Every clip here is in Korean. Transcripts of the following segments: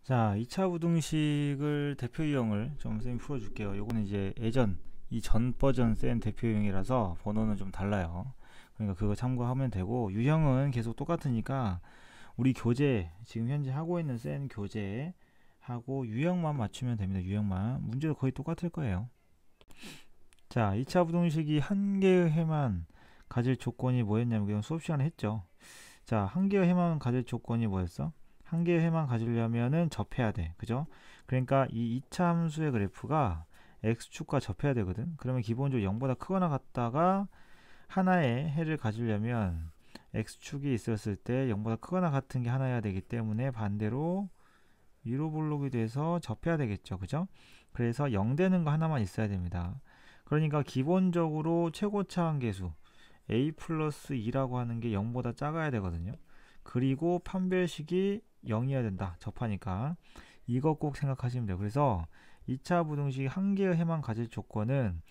자, 2차 부등식을 대표 유형을 좀 쌤이 풀어줄게요. 요거는 이제 예전, 이 전 버전 센 대표 유형이라서 번호는 좀 달라요. 그러니까 그거 참고하면 되고, 유형은 계속 똑같으니까 우리 교재, 지금 현재 하고 있는 센 교재 하고 유형만 맞추면 됩니다. 유형만. 문제도 거의 똑같을 거예요. 자, 2차 부등식이 한 개의 해만 가질 조건이 뭐였냐면, 그냥 수업 시간에 했죠. 자, 한 개의 해만 가질 조건이 뭐였어? 한 개의 해만 가지려면은 접해야 돼. 그죠? 그러니까 이 2차 함수의 그래프가 x축과 접해야 되거든. 그러면 기본적으로 0보다 크거나 같다가 하나의 해를 가지려면 x축이 있었을 때 0보다 크거나 같은 게 하나여야 되기 때문에 반대로 위로 볼록이 돼서 접해야 되겠죠. 그죠? 그래서 0 되는 거 하나만 있어야 됩니다. 그러니까 기본적으로 최고차 한계수 a 플러스 2라고 하는 게 0보다 작아야 되거든요. 그리고 판별식이 0이어야 된다. 접하니까. 이거 꼭 생각하시면 돼요. 그래서 2차 부등식 한 개의 해만 가질 조건은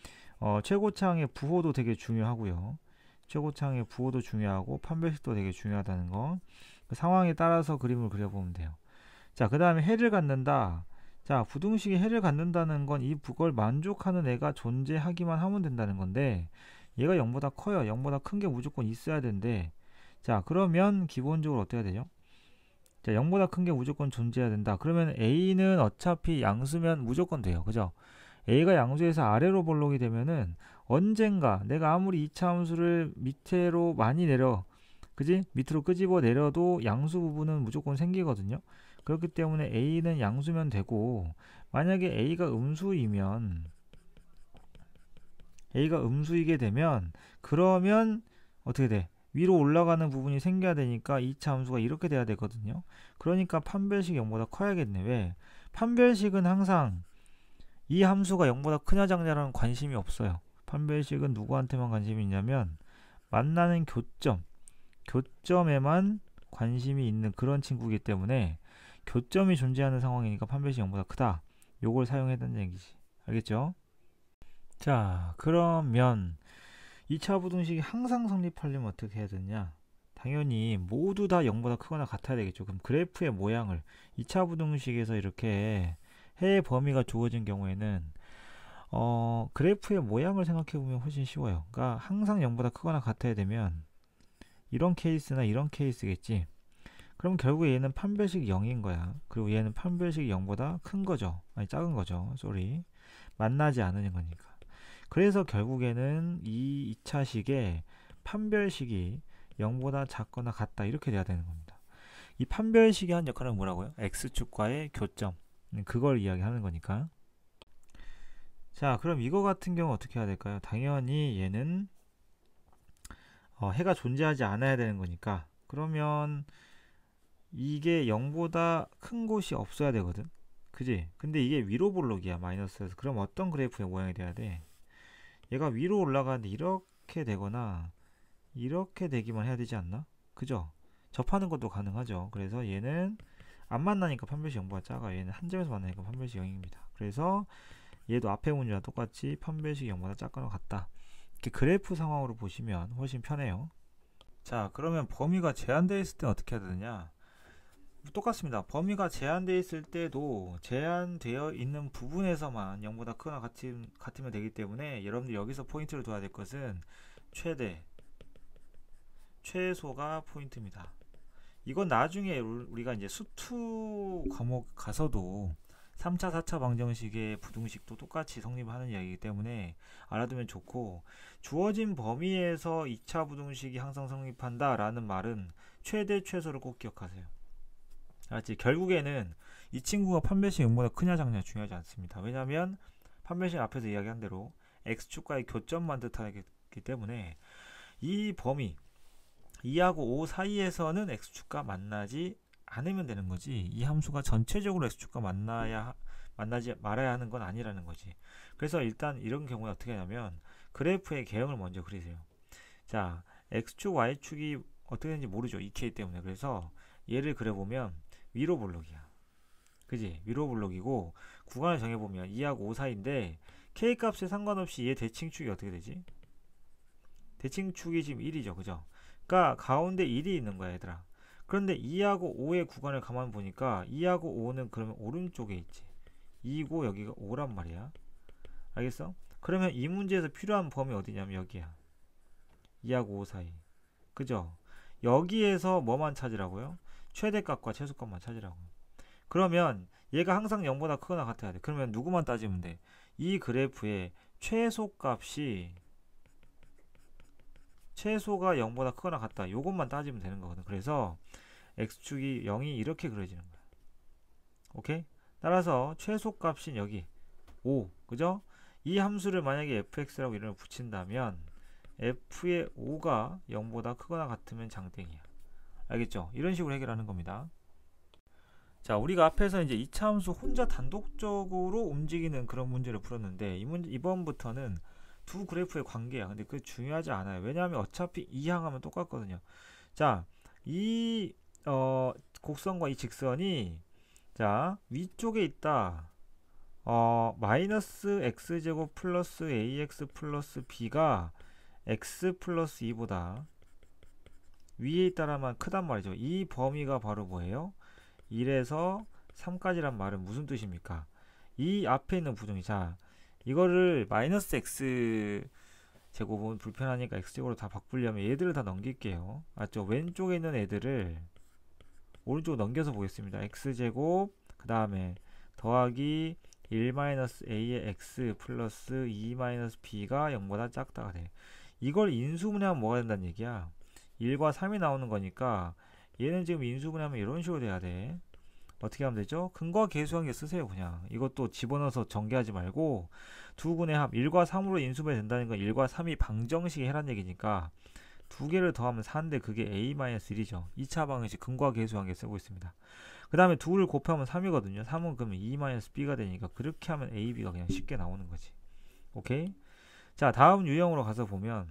최고차항의 부호도 되게 중요하고요. 최고차항의 부호도 중요하고 판별식도 되게 중요하다는 거. 그 상황에 따라서 그림을 그려보면 돼요. 자, 그 다음에 해를 갖는다. 자, 부등식이 해를 갖는다는 건 그걸 만족하는 애가 존재하기만 하면 된다는 건데, 얘가 0보다 커요. 0보다 큰 게 무조건 있어야 되는데, 자, 그러면 기본적으로 어떻게 해야 되죠? 자, 0보다 큰 게 무조건 존재해야 된다. 그러면 A는 어차피 양수면 무조건 돼요. 그죠? A가 양수에서 아래로 볼록이 되면은 언젠가 내가 아무리 2차 함수를 밑으로 많이 내려, 그지? 밑으로 끄집어 내려도 양수 부분은 무조건 생기거든요. 그렇기 때문에 A는 양수면 되고, 만약에 A가 음수이게 되면, 그러면 어떻게 돼? 위로 올라가는 부분이 생겨야 되니까 2차 함수가 이렇게 돼야 되거든요. 그러니까 판별식이 0보다 커야겠네. 왜? 판별식은 항상 이 함수가 0보다 크냐 작냐라는 관심이 없어요. 판별식은 누구한테만 관심이 있냐면 만나는 교점에만 관심이 있는 그런 친구이기 때문에 교점이 존재하는 상황이니까 판별식 0보다 크다. 요걸 사용했다는 얘기지. 알겠죠? 자, 그러면 2차 부등식이 항상 성립하려면 어떻게 해야 되냐? 당연히 모두 다 0보다 크거나 같아야 되겠죠. 그럼 그래프의 모양을 2차 부등식에서 이렇게 해의 범위가 주어진 경우에는 그래프의 모양을 생각해 보면 훨씬 쉬워요. 그러니까 항상 0보다 크거나 같아야 되면 이런 케이스나 이런 케이스겠지. 그럼 결국 얘는 판별식 0인 거야. 그리고 얘는 판별식 0보다 큰 거죠. 아니 작은 거죠. 쏘리. 만나지 않는 거니까. 그래서 결국에는 이 2차식의 판별식이 0보다 작거나 같다 이렇게 돼야 되는 겁니다. 이 판별식이 한 역할은 뭐라고요? x축과의 교점. 그걸 이야기하는 거니까. 자, 그럼 이거 같은 경우 어떻게 해야 될까요? 당연히 얘는 해가 존재하지 않아야 되는 거니까. 그러면 이게 0보다 큰 곳이 없어야 되거든. 그지? 근데 이게 위로 볼록이야. 마이너스에서. 그럼 어떤 그래프의 모양이 돼야 돼? 얘가 위로 올라가는데 이렇게 되거나 이렇게 되기만 해야 되지 않나? 그죠? 접하는 것도 가능하죠. 그래서 얘는 안 만나니까 판별식 0보다 작아. 얘는 한 점에서 만나니까 판별식 0입니다. 그래서 얘도 앞에 문제와 똑같이 판별식 0보다 작거나 같다. 이렇게 그래프 상황으로 보시면 훨씬 편해요. 자, 그러면 범위가 제한되어 있을 때 어떻게 해야 되느냐? 똑같습니다. 범위가 제한되어 있을 때도 제한되어 있는 부분에서만 0보다 크거나 같으면 되기 때문에 여러분들 여기서 포인트를 둬야 될 것은 최소가 포인트입니다. 이건 나중에 우리가 이제 수투 과목 가서도 3차, 4차 방정식의 부등식도 똑같이 성립하는 이야기이기 때문에 알아두면 좋고, 주어진 범위에서 2차 부등식이 항상 성립한다 라는 말은 최대 최소를 꼭 기억하세요. 알았지? 결국에는 이 친구가 판별식 0보다 크냐 작냐 중요하지 않습니다. 왜냐하면 판별식 앞에서 이야기한 대로 x축과의 교점만 뜻하기 때문에 이 범위 2하고 5 사이에서는 x축과 만나지 않으면 되는 거지, 이 함수가 전체적으로 x축과 만나지 말아야 하는 건 아니라는 거지. 그래서 일단 이런 경우에 어떻게 하냐면 그래프의 개형을 먼저 그리세요. 자, x축 y축이 어떻게 되는지 모르죠, 2k 때문에. 그래서 얘를 그려보면 위로 볼록이야. 그지? 위로 볼록이고 구간을 정해보면 2하고 5 사이인데 k 값에 상관없이 얘 대칭축이 어떻게 되지? 대칭축이 지금 1이죠. 그죠? 그러니까 가운데 1이 있는 거야, 얘들아. 그런데 2하고 5의 구간을 가만 보니까 2하고 5는 그러면 오른쪽에 있지. 2고 여기가 5란 말이야. 알겠어? 그러면 이 문제에서 필요한 범위 어디냐면 여기야. 2하고 5 사이. 그죠? 여기에서 뭐만 찾으라고요? 최대값과 최소값만 찾으라고. 그러면 얘가 항상 0보다 크거나 같아야 돼. 그러면 누구만 따지면 돼? 이 그래프의 최소값이 최소가 0보다 크거나 같다. 요것만 따지면 되는 거거든. 그래서 x축이 0이 이렇게 그려지는 거야. 오케이? 따라서 최소값인 여기 5. 그죠? 이 함수를 만약에 fx라고 이름을 붙인다면 f의 5가 0보다 크거나 같으면 장땡이야. 알겠죠? 이런 식으로 해결하는 겁니다. 자, 우리가 앞에서 이제 2차 함수 혼자 단독적으로 움직이는 그런 문제를 풀었는데 이번부터는 두 그래프의 관계야. 근데 그게 중요하지 않아요. 왜냐하면 어차피 이항하면 똑같거든요. 자, 이 곡선과 이 직선이 자 위쪽에 있다. 마이너스 x제곱 플러스 ax 플러스 b가 x 플러스 2보다 위에 있다라면 크단 말이죠. 이 범위가 바로 뭐예요? 1에서 3까지란 말은 무슨 뜻입니까? 이 앞에 있는 부정이 자 이거를 마이너스 x 제곱은 불편하니까 x제곱으로 다 바꾸려면 얘들을 다 넘길게요. 맞죠? 왼쪽에 있는 애들을 오른쪽으로 넘겨서 보겠습니다. x제곱 그 다음에 더하기 1-a의 x 플러스 2-b가 0보다 작다가 돼. 이걸 인수분해하면 뭐가 된다는 얘기야? 1과 3이 나오는 거니까 얘는 지금 인수분해하면 이런 식으로 돼야 돼. 어떻게 하면 되죠? 근과 계수관계 쓰세요. 그냥 이것도 집어넣어서 전개하지 말고 두 군의 합 1과 3으로 인수분해 된다는 건 1과 3이 방정식이 해란 얘기니까 두 개를 더하면 4인데 그게 a-1이죠. 2차 방정식 근과 계수관계 쓰고 있습니다. 그 다음에 2를 곱하면 3이거든요. 3은 그러면 2-b가 되니까 그렇게 하면 ab가 그냥 쉽게 나오는 거지. 오케이? 자, 다음 유형으로 가서 보면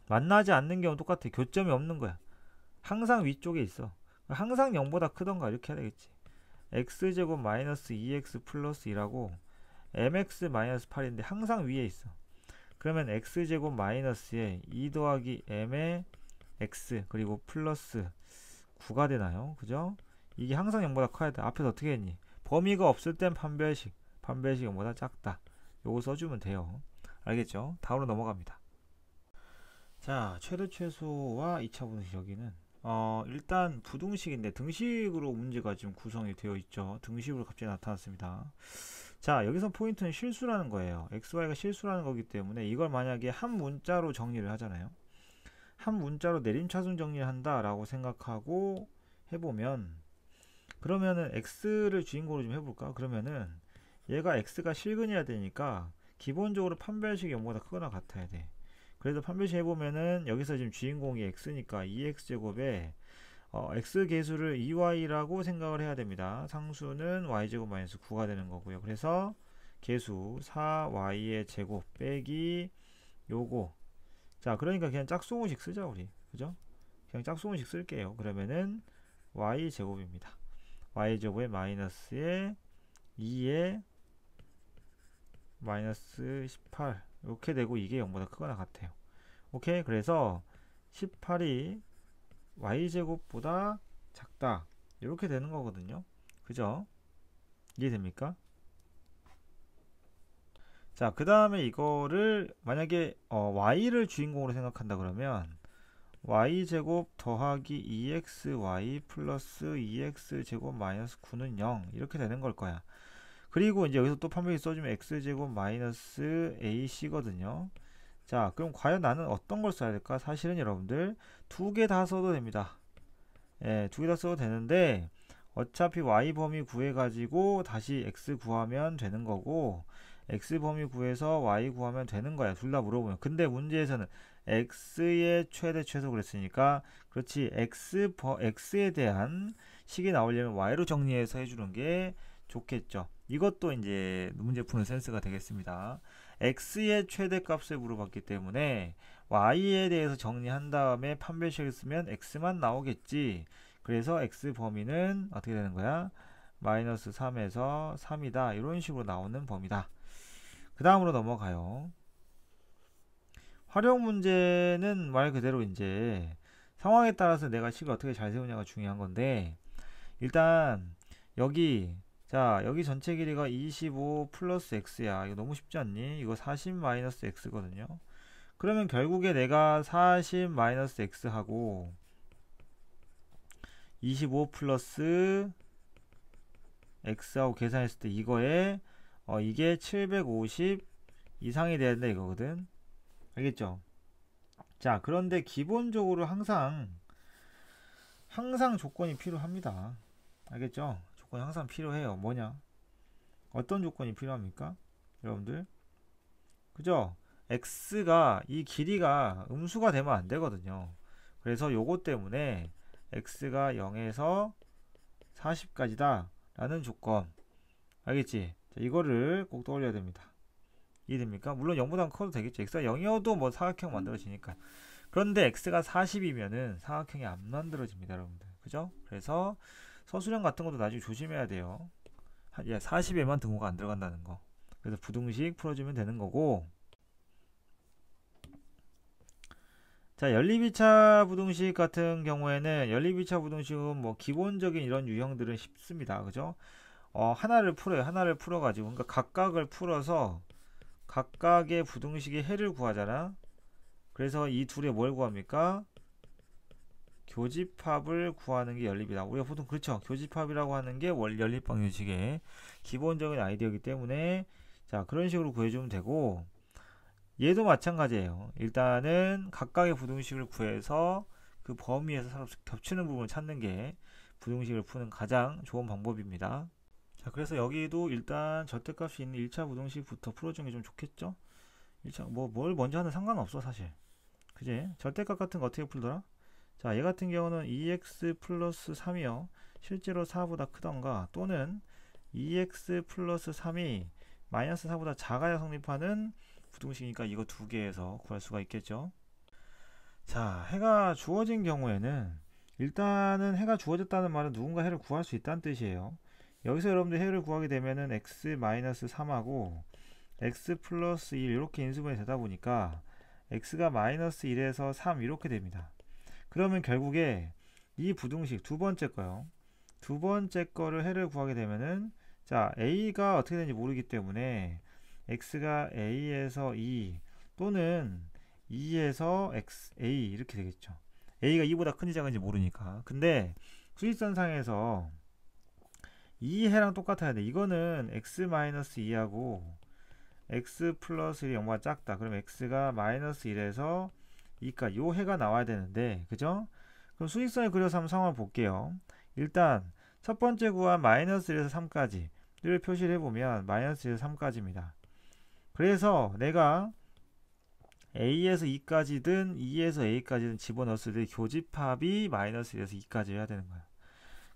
만나지 않는 경우 똑같아. 교점이 없는 거야. 항상 위쪽에 있어. 항상 0보다 크던가 이렇게 해야 되겠지. x제곱 마이너스 2x 플러스 2라고 mx 마이너스 8인데 항상 위에 있어. 그러면 x제곱 마이너스에 2 더하기 m의 x 그리고 플러스 9가 되나요? 그죠? 이게 항상 0보다 커야 돼. 앞에서 어떻게 했니? 범위가 없을 땐 판별식 0보다 작다. 요거 써주면 돼요. 알겠죠? 다음으로 넘어갑니다. 자, 최대 최소와 2차 분식 여기는 일단 부등식인데 등식으로 문제가 지금 구성이 되어 있죠. 등식으로 갑자기 나타났습니다. 자, 여기서 포인트는 실수라는 거예요. xy가 실수라는 거기 때문에 이걸 만약에 한 문자로 정리를 하잖아요. 한 문자로 내림차순 정리를 한다라고 생각하고 해보면 그러면은 x를 주인공으로 좀 해볼까? 그러면은 얘가 x가 실근이어야 되니까 기본적으로 판별식이 0보다 크거나 같아야 돼. 그래서 판별식 해보면은 여기서 지금 주인공이 x니까 2x제곱에 x 계수를 2y라고 생각을 해야 됩니다. 상수는 y제곱 마이너스 9가 되는 거고요. 그래서 계수 4y의 제곱 빼기 요거. 자, 그러니까 그냥 짝수공식 쓰자 우리. 그죠? 그냥 짝수공식 쓸게요. 그러면은 y제곱입니다. y제곱에 마이너스에 2에 마이너스 18 이렇게 되고 이게 0보다 크거나 같아요. 오케이. 그래서 18이 y제곱보다 작다 이렇게 되는 거거든요. 그죠? 이해됩니까? 자, 그 다음에 이거를 만약에 y를 주인공으로 생각한다 그러면 y제곱 더하기 2xy 플러스 2x제곱 마이너스 9는 0 이렇게 되는 걸 거야. 그리고 이제 여기서 또 판별식 써주면 x제곱 마이너스 ac거든요. 자, 그럼 과연 나는 어떤 걸 써야 될까? 사실은 여러분들 두 개 다 써도 됩니다. 예, 두 개 다 써도 되는데 어차피 y 범위 구해가지고 다시 x 구하면 되는 거고 x 범위 구해서 y 구하면 되는 거야. 둘 다 물어보면. 근데 문제에서는 x의 최대 최소 그랬으니까 그렇지 x에 대한 식이 나오려면 y로 정리해서 해주는 게 좋겠죠. 이것도 이제 문제 푸는 센스가 되겠습니다. x의 최대값을 물어봤기 때문에 y에 대해서 정리한 다음에 판별식을 쓰면 x만 나오겠지. 그래서 x 범위는 어떻게 되는 거야? 마이너스 3에서 3이다. 이런 식으로 나오는 범위다. 그 다음으로 넘어가요. 활용 문제는 말 그대로 이제 상황에 따라서 내가 식을 어떻게 잘 세우냐가 중요한 건데, 일단 여기, 자 여기 전체 길이가 25 플러스 x야. 이거 너무 쉽지 않니? 이거 40 마이너스 x거든요. 그러면 결국에 내가 40 마이너스 x하고 25 플러스 x하고 계산했을 때 이거에 이게 750 이상이 돼야 된다 이거거든. 알겠죠? 자, 그런데 기본적으로 항상 조건이 필요합니다. 알겠죠? 조건이 항상 필요해요. 뭐냐? 어떤 조건이 필요합니까? 여러분들? 그죠? x가, 이 길이가 음수가 되면 안 되거든요. 그래서 요거 때문에 x가 0에서 40까지다 라는 조건. 알겠지? 자, 이거를 꼭 떠올려야 됩니다. 이해됩니까? 물론 0보다 커도 되겠죠. x가 0이어도 뭐 사각형 만들어지니까. 그런데 x가 40이면은 사각형이 안 만들어집니다, 여러분들. 그죠? 그래서 서술형 같은 것도 나중에 조심해야 돼요. 40에만 등호가 안 들어간다는 거. 그래서 부등식 풀어주면 되는 거고. 자, 연립2차 부등식 같은 경우에는 연립2차 부등식은 뭐 기본적인 이런 유형들은 쉽습니다. 그죠? 하나를 풀어요. 하나를 풀어가지고, 그러니까 각각을 풀어서 각각의 부등식의 해를 구하잖아. 그래서 이 둘의 뭘 구합니까? 교집합을 구하는 게 연립이다. 우리가 보통 그렇죠. 교집합이라고 하는 게 연립방정식의 기본적인 아이디어이기 때문에 자, 그런 식으로 구해주면 되고, 얘도 마찬가지예요. 일단은 각각의 부등식을 구해서 그 범위에서 서로 겹치는 부분을 찾는 게 부등식을 푸는 가장 좋은 방법입니다. 자, 그래서 여기도 일단 절대값이 있는 1차 부등식부터 풀어주는 게 좀 좋겠죠? 1차 뭘 먼저 하는 상관없어 사실. 그지? 절대값 같은 거 어떻게 풀더라? 자, 얘 같은 경우는 2x 플러스 3이요. 실제로 4보다 크던가, 또는 2x 플러스 3이 마이너스 4보다 작아야 성립하는 부등식이니까 이거 두 개에서 구할 수가 있겠죠. 자, 해가 주어진 경우에는 일단은 해가 주어졌다는 말은 누군가 해를 구할 수 있다는 뜻이에요. 여기서 여러분들 해를 구하게 되면은 x 마이너스 3하고 x 플러스 1 이렇게 인수분해 되다 보니까 x가 마이너스 1에서 3 이렇게 됩니다. 그러면 결국에 이 부등식 두 번째 거요. 두 번째 거를 해를 구하게 되면은 자, a가 어떻게 되는지 모르기 때문에 x가 a에서 2 또는 2에서 a 이렇게 되겠죠. a가 2보다 큰지 작은지 모르니까. 근데 수직선상에서 이 해랑 똑같아야 돼. 이거는 x-2하고 x 플러스 1이 0보다 작다. 그럼 x가 마이너스 1에서 2까지 요 해가 나와야 되는데, 그죠? 그럼 수직선을 그려서 한번 상황을 볼게요. 일단 첫 번째 구한 마이너스 1에서 3까지를 표시를 해보면 마이너스 1에서 3까지입니다. 그래서 내가 a에서 2까지든 2에서 a까지든 집어넣었을 때 교집합이 마이너스 1에서 2까지 해야 되는 거야.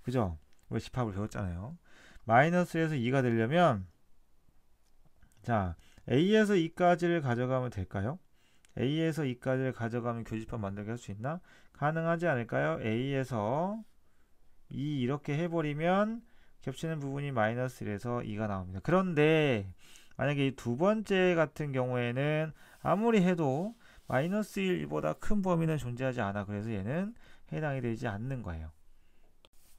그죠? 우리 집합을 배웠잖아요. 마이너스 1에서 2가 되려면 자, a에서 2까지를 가져가면 될까요? a에서 2까지를 가져가면 교집합 만들게 할 수 있나? 가능하지 않을까요? a에서 2 이렇게 해버리면 겹치는 부분이 마이너스 1에서 2가 나옵니다. 그런데 만약에 이 두 번째 같은 경우에는 아무리 해도 마이너스 1보다 큰 범위는 존재하지 않아. 그래서 얘는 해당이 되지 않는 거예요.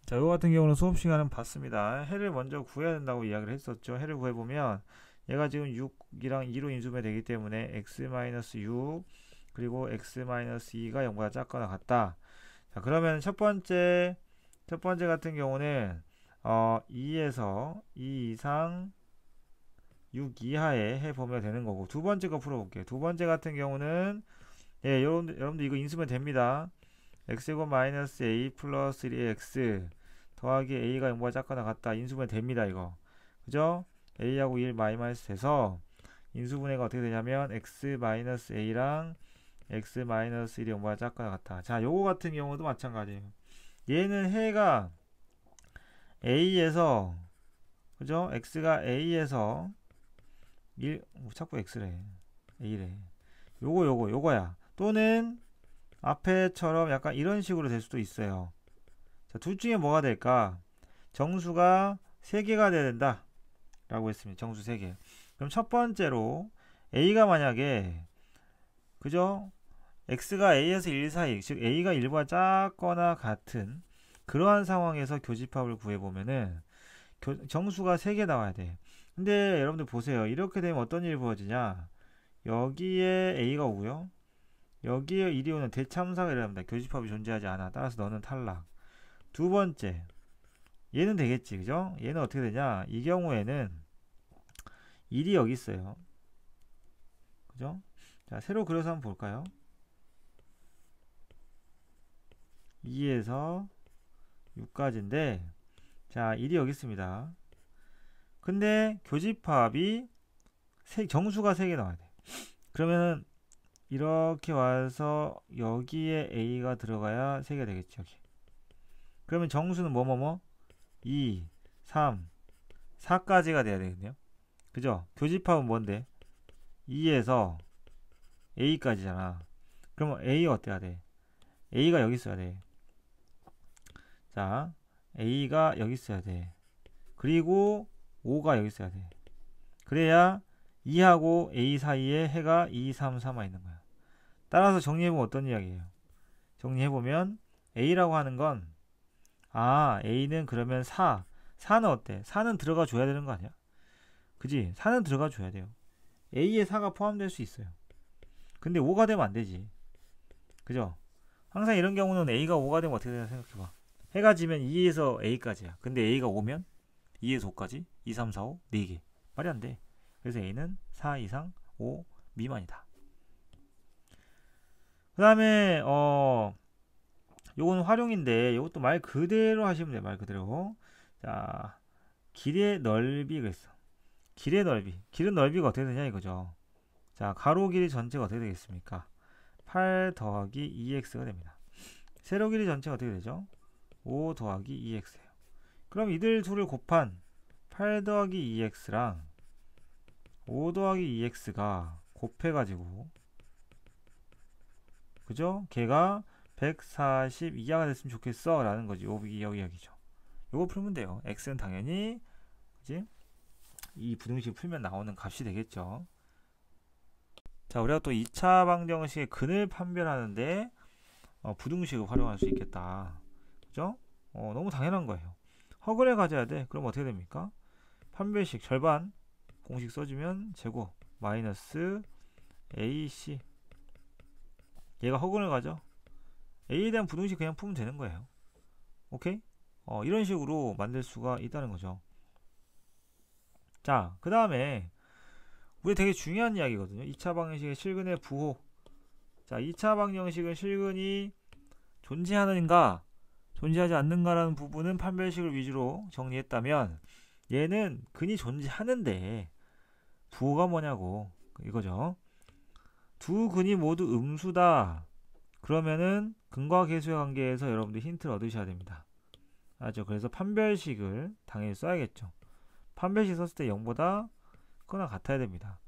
자, 이거 같은 경우는 수업 시간은 봤습니다. 해를 먼저 구해야 된다고 이야기를 했었죠. 해를 구해보면 얘가 지금 6이랑 2로 인수분해 되기 때문에 x-6 그리고 x-2가 0보다 작거나 같다. 자, 그러면 첫 번째 같은 경우는 2에서 2 이상 6 이하에 해보면 되는 거고, 두 번째 거 풀어볼게요. 두 번째 같은 경우는 예, 여러분들 이거 인수분해 됩니다. x제곱 마이너스 a 플러스 1x 더하기 a가 0보다 작거나 같다. 인수분해 됩니다. 이거 그죠? a하고 1 마이너스 돼서 인수분해가 어떻게 되냐면 x 마이너스 a랑 x 마이너스 1이 0보다 작거나 같다. 자, 요거 같은 경우도 마찬가지예요. 얘는 해가 a에서 그죠? x가 a에서 1 자꾸 x래 a래. 요거야. 또는 앞에처럼 약간 이런 식으로 될 수도 있어요. 자, 둘 중에 뭐가 될까? 정수가 3개가 돼야 된다 라고 했습니다. 정수 3개. 그럼 첫 번째로 a가 만약에 그죠? x가 a에서 1 사이, 즉 a가 1보다 작거나 같은 그러한 상황에서 교집합을 구해보면은 정수가 3개 나와야 돼. 근데 여러분들 보세요. 이렇게 되면 어떤 일이 벌어지냐. 여기에 a가 오고요. 여기에 1이 오는 대참사가 일어납니다. 교집합이 존재하지 않아. 따라서 너는 탈락. 두 번째, 얘는 되겠지, 그죠? 얘는 어떻게 되냐? 이 경우에는 1이 여기 있어요. 그죠? 자, 새로 그려서 한번 볼까요? 2에서 6까지인데, 자, 1이 여기 있습니다. 근데 교집합이 정수가 3개 나와야 돼. 그러면은 이렇게 와서 여기에 a가 들어가야 3개가 되겠죠. 여기. 그러면 정수는 뭐뭐뭐? 2, 3, 4까지가 돼야 되겠네요. 그죠? 교집합은 뭔데? 2에서 a까지잖아. 그러면 a가 어때야 돼? a가 여기 있어야 돼. 자, a가 여기 있어야 돼. 그리고 5가 여기 있어야 돼. 그래야 2하고 a 사이에 해가 2, 3, 3가 있는 거야. 따라서 정리해보면 어떤 이야기예요? 정리해보면 a라고 하는 건 a는 그러면 4는 어때? 4는 들어가 줘야 되는 거 아니야? 그지? 4는 들어가 줘야 돼요. a에 4가 포함될 수 있어요. 근데 5가 되면 안 되지. 그죠? 항상 이런 경우는 a가 5가 되면 어떻게 되나 생각해봐. 해가 지면 2에서 a까지야. 근데 a가 5면 2에서 5까지 2, 3, 4, 5 4개. 말이 안 돼. 그래서 a는 4 이상 5 미만이다. 그 다음에 요거는 활용인데 요것도 말 그대로 하시면 돼요. 말 그대로. 자, 길의 넓이가 있어. 길의 넓이. 길은 넓이가 어떻게 되냐 이거죠. 자, 가로 길이 전체가 어떻게 되겠습니까? 8 더하기 2x가 됩니다. 세로 길이 전체가 어떻게 되죠? 5 더하기 2x예요. 그럼 이들 둘을 곱한 8 더하기 2x랑 5 더하기 2x가 곱해가지고 그죠? 걔가 140 이하가 됐으면 좋겠어 라는 거지. 여기죠. 요거 풀면 돼요. x는 당연히 그지? 이 부등식 풀면 나오는 값이 되겠죠. 자, 우리가 또 2차 방정식의 근을 판별하는데 부등식을 활용할 수 있겠다. 그죠? 너무 당연한 거예요. 허근을 가져야 돼. 그럼 어떻게 됩니까? 판별식 절반 공식 써주면 제곱 마이너스 ac 얘가 허근을 가져. a에 대한 부등식 그냥 풀면 되는 거예요. 오케이? 이런 식으로 만들 수가 있다는 거죠. 자, 그 다음에 우리 되게 중요한 이야기거든요. 2차 방정식의 실근의 부호. 자, 2차 방정식은 실근이 존재하는가 존재하지 않는가라는 부분은 판별식을 위주로 정리했다면 얘는 근이 존재하는데 부호가 뭐냐고 이거죠. 두 근이 모두 음수다. 그러면은 근과 계수의 관계에서 여러분들 힌트를 얻으셔야 됩니다. 알죠? 그래서 판별식을 당연히 써야겠죠. 판별식 썼을 때 0보다 크거나 같아야 됩니다.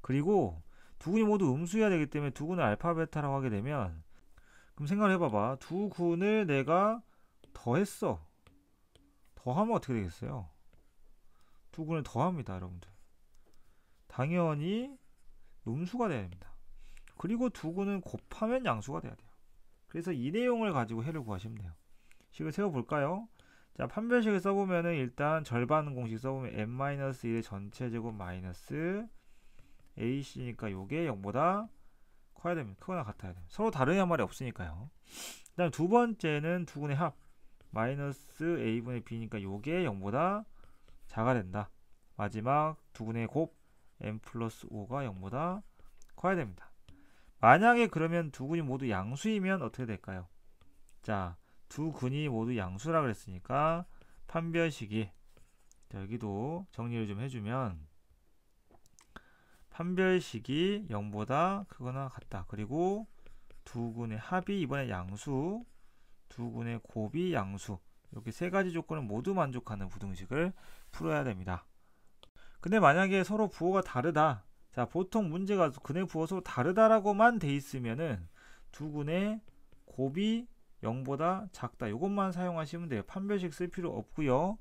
그리고 두 근이 모두 음수여야 되기 때문에 두 근을 알파 베타라고 하게 되면 그럼 생각을 해봐봐. 두 근을 내가 더했어. 더하면 어떻게 되겠어요? 두 근을 더합니다, 여러분들. 당연히 음수가 돼야 됩니다. 그리고 두 근은 곱하면 양수가 돼야 돼요. 그래서 이 내용을 가지고 해를 구하시면 돼요. 식을 세워볼까요? 자, 판별식을 써보면은 일단 절반 공식 써보면 n-1의 전체 제곱 마이너스 ac니까 요게 0보다 커야 됩니다. 크거나 같아야 돼요. 서로 다르냐 말이 없으니까요. 그 다음 두 번째는 두 근의 합 마이너스 a분의 b니까 요게 0보다 작아 된다. 마지막 두 근의 곱 n 플러스 5가 0보다 커야 됩니다. 만약에 그러면 두 근이 모두 양수이면 어떻게 될까요? 자, 두 근이 모두 양수라 그랬으니까 판별식이 자, 여기도 정리를 좀 해주면 판별식이 0보다 크거나 같다. 그리고 두 근의 합이 이번에 양수, 두 근의 곱이 양수. 이렇게 세 가지 조건을 모두 만족하는 부등식을 풀어야 됩니다. 근데 만약에 서로 부호가 다르다. 자, 보통 문제가 근의 부호가 서로 다르다라고만 돼 있으면은 두 근의 곱이 0보다 작다. 이것만 사용하시면 돼요. 판별식 쓸 필요 없고요.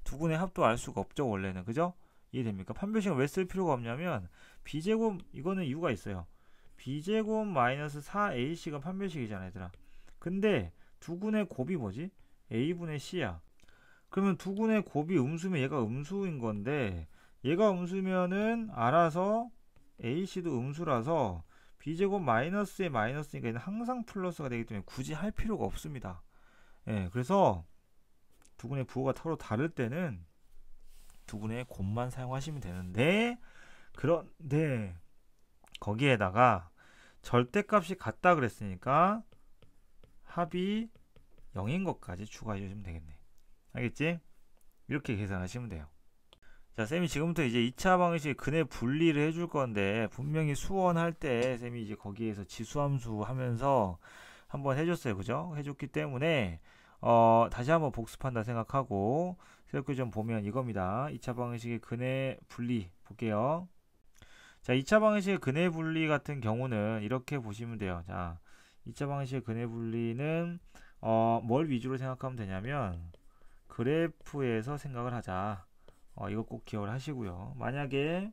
두 근의 합도 알 수가 없죠, 원래는. 그죠? 이해됩니까? 판별식은 왜 쓸 필요가 없냐면 b제곱 이거는 이유가 있어요. b제곱 마이너스 4ac가 판별식이잖아 얘들아. 근데 두근의 곱이 뭐지? a분의 c야. 그러면 두근의 곱이 음수면 얘가 음수인 건데, 얘가 음수면은 알아서 ac도 음수라서 b제곱 마이너스의 마이너스니까 얘는 항상 플러스가 되기 때문에 굳이 할 필요가 없습니다. 예, 그래서 두근의 부호가 서로 다를 때는 두근의 곱만 사용하시면 되는데, 그런데 거기에다가 절대값이 같다 그랬으니까 합이 0인 것까지 추가해 주시면 되겠네. 알겠지? 이렇게 계산하시면 돼요. 자, 쌤이 지금부터 이제 2차 방식 근의 분리를 해줄 건데, 분명히 수원할 때 쌤이 이제 거기에서 지수함수 하면서 한번 해줬어요. 그죠? 해줬기 때문에 다시 한번 복습한다 생각하고 이렇게 좀 보면 이겁니다. 2차 방식의 근의 분리 볼게요. 자, 2차 방식의 근의 분리 같은 경우는 이렇게 보시면 돼요. 자, 2차 방식의 근의 분리는 뭘 위주로 생각하면 되냐면 그래프에서 생각을 하자. 이거 꼭 기억을 하시고요. 만약에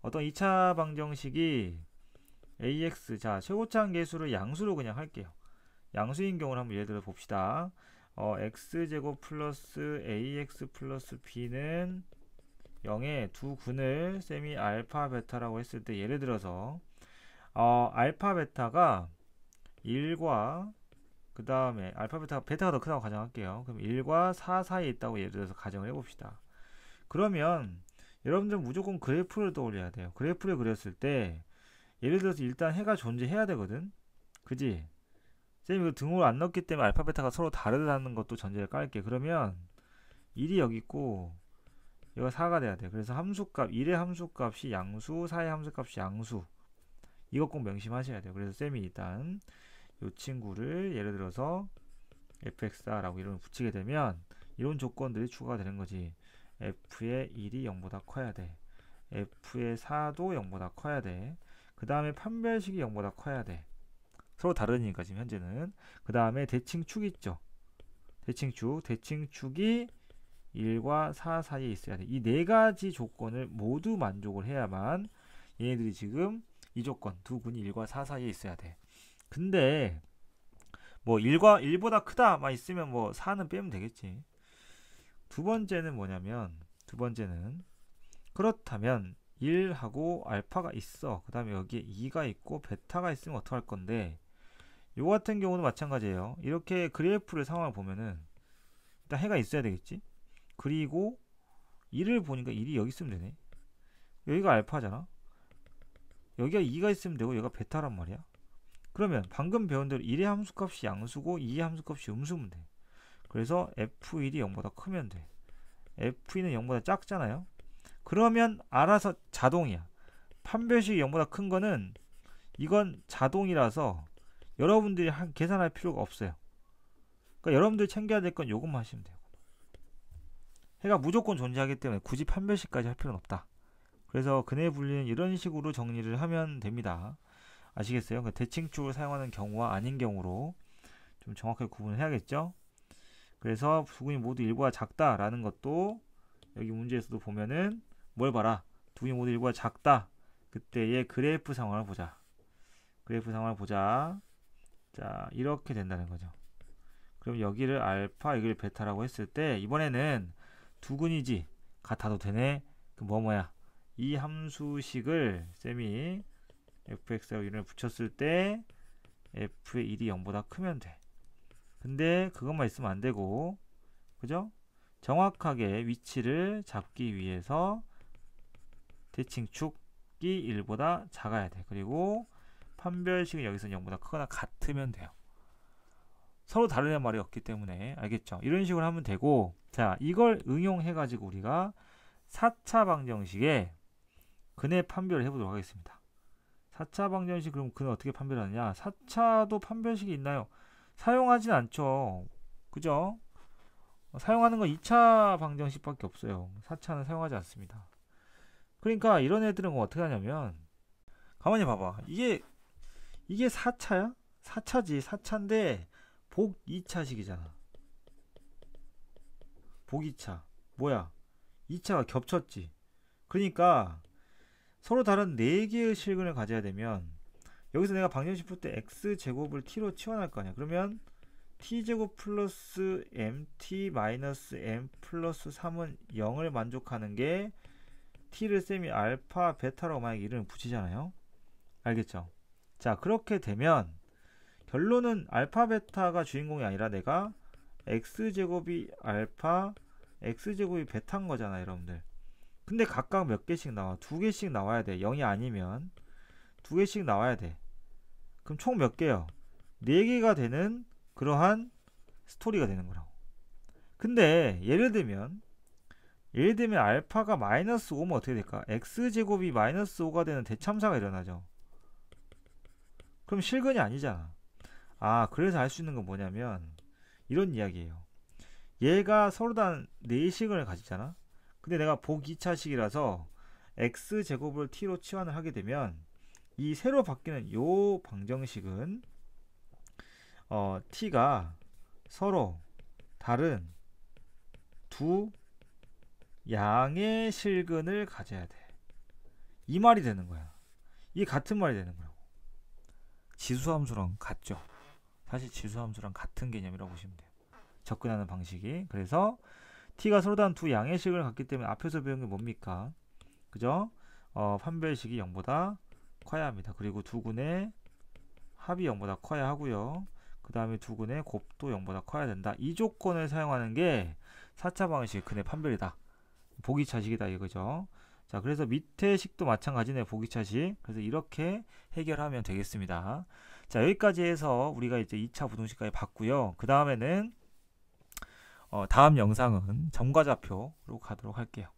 어떤 2차 방정식이 ax, 자, 최고차항 계수를 양수로 그냥 할게요. 양수인 경우를 한번 예를 들어 봅시다. x제곱 플러스 ax 플러스 b는 0의 두 근을 셈이 알파 베타라고 했을 때 예를 들어서 알파 베타가 1과 그 다음에 알파 베타가 더 크다고 가정할게요. 그럼 1과 4 사이에 있다고 예를 들어서 가정을 해봅시다. 그러면 여러분들 무조건 그래프를 떠올려야 돼요. 그래프를 그렸을 때 예를 들어서 일단 해가 존재해야 되거든. 그지? 쌤이 이거 등호를 안 넣었기 때문에 알파 베타가 서로 다르다는 것도 전제를 깔게. 그러면 1이 여기 있고 얘가 4가 돼야 돼. 그래서 함수값 1의 함수값이 양수, 4의 함수값이 양수. 이것 꼭 명심하셔야 돼요. 그래서 쌤이 일단 이 친구를 예를 들어서 fx라고 이름을 붙이게 되면 이런 조건들이 추가가 되는 거지. f의 1이 0보다 커야 돼. f의 4도 0보다 커야 돼. 그 다음에 판별식이 0보다 커야 돼. 서로 다르니까 지금 현재는. 그 다음에 대칭축 있죠. 대칭축이 1과 4 사이에 있어야 돼. 이 네 가지 조건을 모두 만족을 해야만 얘네들이 지금 이 조건 두 근이 1과 4 사이에 있어야 돼. 근데 뭐 1보다 크다 막 있으면 뭐 4는 빼면 되겠지. 두 번째는 뭐냐면 그렇다면 1하고 알파가 있어. 그 다음에 여기에 2가 있고 베타가 있으면 어떡할 건데, 요 같은 경우는 마찬가지예요. 이렇게 그래프를 상황을 보면은 일단 해가 있어야 되겠지. 그리고 1을 보니까 1이 여기 있으면 되네. 여기가 알파잖아. 여기가 2가 있으면 되고 여기가 베타란 말이야. 그러면 방금 배운 대로 1의 함수값이 양수고 2의 함수값이 음수면 돼. 그래서 f1이 0보다 크면 돼. f2는 0보다 작잖아요. 그러면 알아서 자동이야. 판별식이 0보다 큰 거는 이건 자동이라서 여러분들이 계산할 필요가 없어요. 그러니까 여러분들이 챙겨야 될 건 요것만 하시면 돼요. 해가 무조건 존재하기 때문에 굳이 판별식까지 할 필요는 없다. 그래서 근의 분리는 이런 식으로 정리를 하면 됩니다. 아시겠어요? 그러니까 대칭축을 사용하는 경우와 아닌 경우로 좀 정확하게 구분을 해야겠죠? 그래서 두 근이 모두 1보다 작다라는 것도 여기 문제에서도 보면은 뭘 봐라. 두 근이 모두 1보다 작다. 그때의 그래프 상황을 보자. 자, 이렇게 된다는 거죠. 그럼 여기를 알파, 여기를 베타라고 했을 때 이번에는 두 근이지 같아도 되네. 그 뭐야? 이 함수식을 쌤이 fx라고 이름을 붙였을 때 f의 1이 0보다 크면 돼. 근데 그것만 있으면 안 되고, 그죠? 정확하게 위치를 잡기 위해서 대칭축이 1보다 작아야 돼. 그리고 판별식은 여기서 0보다 크거나 같으면 돼요. 서로 다른 말이 없기 때문에. 알겠죠? 이런 식으로 하면 되고, 자, 이걸 응용해 가지고 우리가 4차 방정식에 근의 판별을 해보도록 하겠습니다. 4차 방정식, 그럼 근을 어떻게 판별하느냐? 4차도 판별식이 있나요? 사용하진 않죠. 그죠? 사용하는 건 2차 방정식밖에 없어요. 4차는 사용하지 않습니다. 그러니까 이런 애들은 어떻게 하냐면, 가만히 봐봐. 이게 4차야? 4차지. 4차인데 복 2차식이잖아. 복 2차. 뭐야? 2차가 겹쳤지. 그러니까 서로 다른 4개의 실근을 가져야 되면 여기서 내가 방정식 풀 때 x제곱을 t로 치환할 거 아니야. 그러면 t제곱 플러스 mt 마이너스 m 플러스 3은 0을 만족하는 게 t를 쌤이 알파 베타라고 만약에 이름을 붙이잖아요. 알겠죠? 자, 그렇게 되면 결론은 알파 베타가 주인공이 아니라 내가 x제곱이 알파 x제곱이 베타인 거잖아, 여러분들. 근데 각각 몇 개씩 나와? 두 개씩 나와야 돼. 0이 아니면 두 개씩 나와야 돼. 그럼 총 몇 개요? 4개가 되는 그러한 스토리가 되는 거라고. 근데 예를 들면 알파가 마이너스 5면 어떻게 될까? x제곱이 마이너스 5가 되는 대참사가 일어나죠. 그럼 실근이 아니잖아. 아, 그래서 알 수 있는 건 뭐냐면 이런 이야기예요. 얘가 서로 다 4식을 가지잖아. 근데 내가 보기차식이라서 x제곱을 t로 치환을 하게 되면 이 새로 바뀌는 요 방정식은 t가 서로 다른 두 양의 실근을 가져야 돼. 이 말이 되는 거야. 이게 같은 말이 되는 거라고. 지수함수랑 같죠. 사실 지수함수랑 같은 개념이라고 보시면 돼요. 접근하는 방식이. 그래서 t가 서로 다른 두 양의 식을 갖기 때문에 앞에서 배운 게 뭡니까? 그죠? 판별식이 0보다 커야 합니다. 그리고 두근의 합이 0보다 커야 하고요. 그 다음에 두근의 곱도 0보다 커야 된다. 이 조건을 사용하는 게 4차 방식 근의 판별이다. 보기차식이다 이거죠. 자, 그래서 밑에 식도 마찬가지네. 보기차식. 그래서 이렇게 해결하면 되겠습니다. 자, 여기까지 해서 우리가 이제 2차 부등식까지 봤고요. 그 다음에는 다음 영상은 점과좌표로 가도록 할게요.